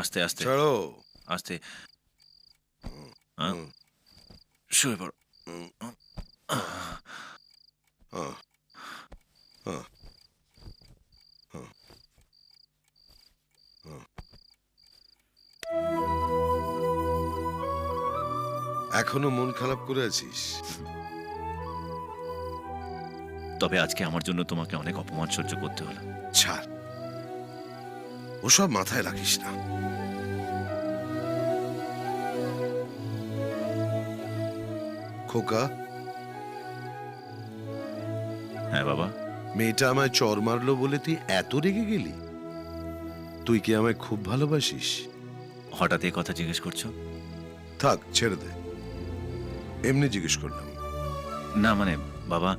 আস্তে আস্তে ছাড়ো। আস্তে। শুয়ে পড়ো। এখনো মন খারাপ করে আছিস? তবে আজকে আমার জন্য তোমাকে অনেক অপমান সহ্য করতে হলো। ছাড়, ওসব মাথায় রাখিস না। খোকা, হ্যাঁ বাবা। মেয়েটা আমায় চর মারলো বলে তুই এত রেগে গেলি? তুই কি আমায় খুব ভালোবাসিস? হঠাৎ এই কথা জিজ্ঞেস করছো? থাক, ছেড়ে দে, এমনি জিজ্ঞেস করলাম। না মানে বাবা,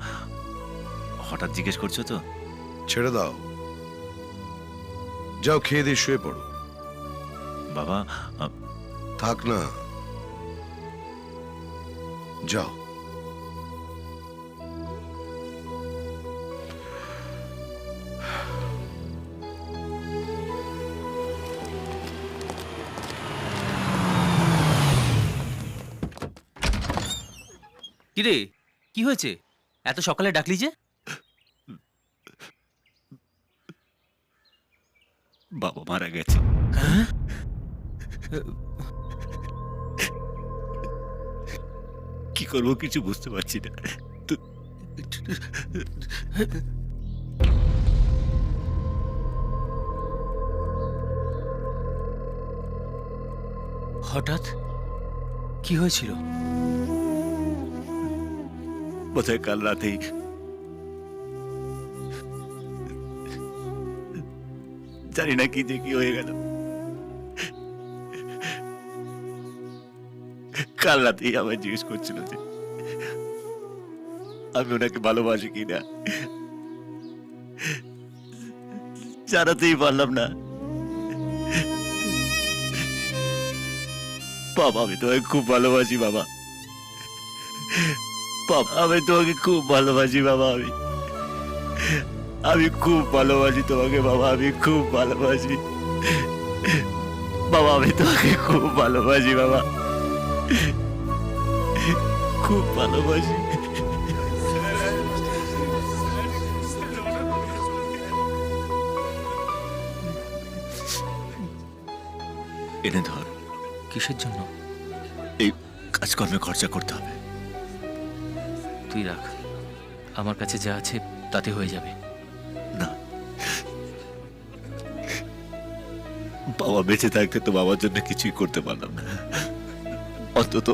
হঠাৎ জিজ্ঞেস করছো তো। ছেড়ে দাও, যাও খেয়ে দিয়ে শুয়ে পড়ো। বাবা থাক না, যাও। কিরে, কি হয়েছে? এত সকালে ডাকলি যে? বাবা মারা গেছে। কি করবো কিছু বুঝতে পারছি না। হঠাৎ কি হয়েছিল? বোধহয় কাল রাতেই জানি না কি যে কি হয়ে গেল। কাল রাতেই আমায় জিজ্ঞেস করছিল যে আমি ওনাকে ভালোবাসি কিনা। জানাতেই পারলাম না। বাবা আমি তোমাকে খুব ভালোবাসি বাবা। বাবা আমি তোমাকে খুব ভালোবাসি বাবা। আমি খুব ভালোবাসি তোমাকে বাবা। আমি খুব ভালোবাসি বাবা। আমি তোমাকে খুব ভালোবাসি বাবা, খুব ভালোবাসি। এনে ধর। কিসের জন্য? এই কাজকর্মে খরচা করতে হবে। তুই রাখ, আমার কাছে যা আছে তাতে হয়ে যাবে। না বাবা বেঁচে থাকতে তো বাবার জন্য কিছুই করতে পারলাম না। অন্তত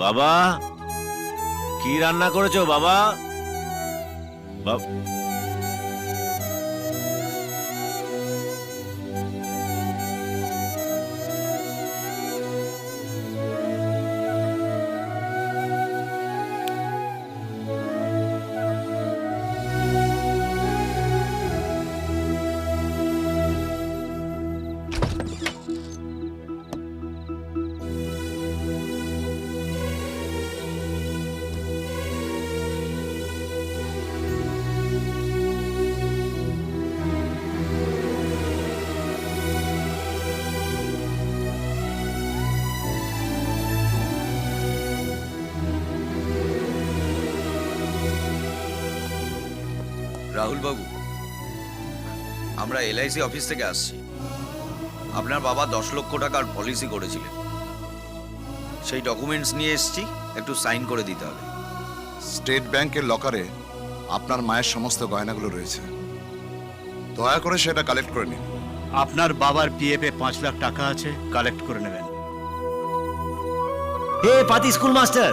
বাবা কি রান্না করেছো বাবা? রাহুল বাবু, আমরা এলআইসি অফিস থেকে আসছি। আপনার বাবা 10 লক্ষ টাকার পলিসি করেছিলেন, সেই ডকুমেন্টস নিয়ে এসেছি, একটু সাইন করে দিতে হবে। স্টেট ব্যাংকের লকারে আপনার মায়ের সমস্ত গয়নাগুলো রয়েছে, দয়া করে সেটা কালেক্ট করে নিন। আপনার বাবার পিএফে 5 লাখ টাকা আছে, কালেক্ট করে নেবেন। হে পাতি স্কুল মাস্টার,